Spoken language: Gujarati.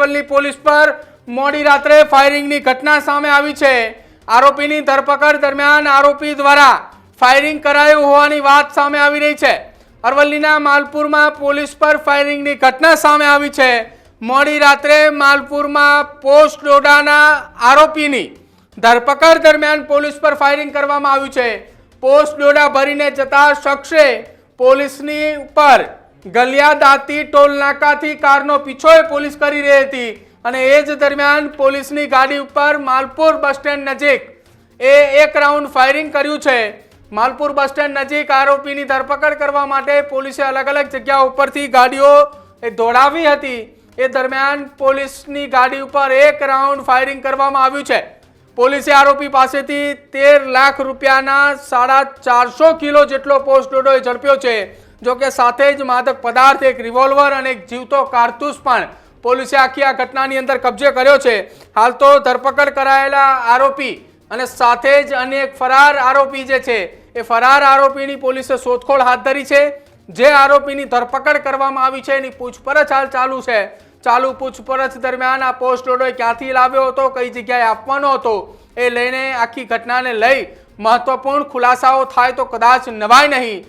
અરવલ્લી પોલીસ પર મોડી રાત્રે ફાયરિંગની ઘટના સામે આવી છે। આરોપીની ધરપકડ દરમિયાન આરોપી દ્વારા ફાયરિંગ કરાયું હોવાની વાત સામે આવી રહી છે। અરવલ્લીના માલપુરમાં પોલીસ પર ફાયરિંગની ઘટના સામે આવી છે। મોડી રાત્રે માલપુરમાં પોસ્ટ ડોડાના આરોપીની ધરપકડ દરમિયાન પોલીસ પર ફાયરિંગ કરવામાં આવ્યું છે। પોસ્ટ ડોડા ભરીને જતા શખ્સે પોલીસની ઉપર ગલિયાદાતી ટોલ નાકાથી કારનો પીછો પોલીસ કરી રહી હતી અને એ જ દરમિયાન પોલીસની ગાડી ઉપર માલપુર બસ સ્ટેન્ડ નજીક એક રાઉન્ડ ફાયરિંગ કર્યું છે। માલપુર બસ સ્ટેન્ડ નજીક આરોપીની ધરપકડ કરવા માટે પોલીસે અલગ અલગ જગ્યાઓ ઉપરથી ગાડીઓ દોડાવી હતી। એ દરમિયાન પોલીસની ગાડી ઉપર એક રાઉન્ડ ફાયરિંગ કરવામાં આવ્યું છે। પોલીસે આરોપી પાસેથી 13 લાખ રૂપિયાના 450 કિલો જેટલો પોસ્ટ ડોડો ઝડપ્યો છે। જો કે સાથે જ માદક પદાર્થ, એક રિવોલ્વર અને એક જીવતો કારતૂસ પણ પોલીસે આખી આ ઘટનાની અંદર કબજે કર્યો છે। હાલ તો ધરપકડ કરાયેલા આરોપી અને સાથે જ અન્ય એક ફરાર આરોપી જે છે એ ફરાર આરોપીની પોલીસે શોધખોળ હાથ ધરી છે। જે આરોપીની ધરપકડ કરવામાં આવી છે એની પૂછપરછ હાલ ચાલુ છે। ચાલુ પૂછપરછ દરમિયાન આ પોસ્ટ ડોડો ક્યાંથી લાવ્યો હતો, કઈ જગ્યાએ આપવાનો હતો, એ લઈને આખી ઘટનાને લઈ મહત્વપૂર્ણ ખુલાસાઓ થાય તો કદાચ નવાય નહીં।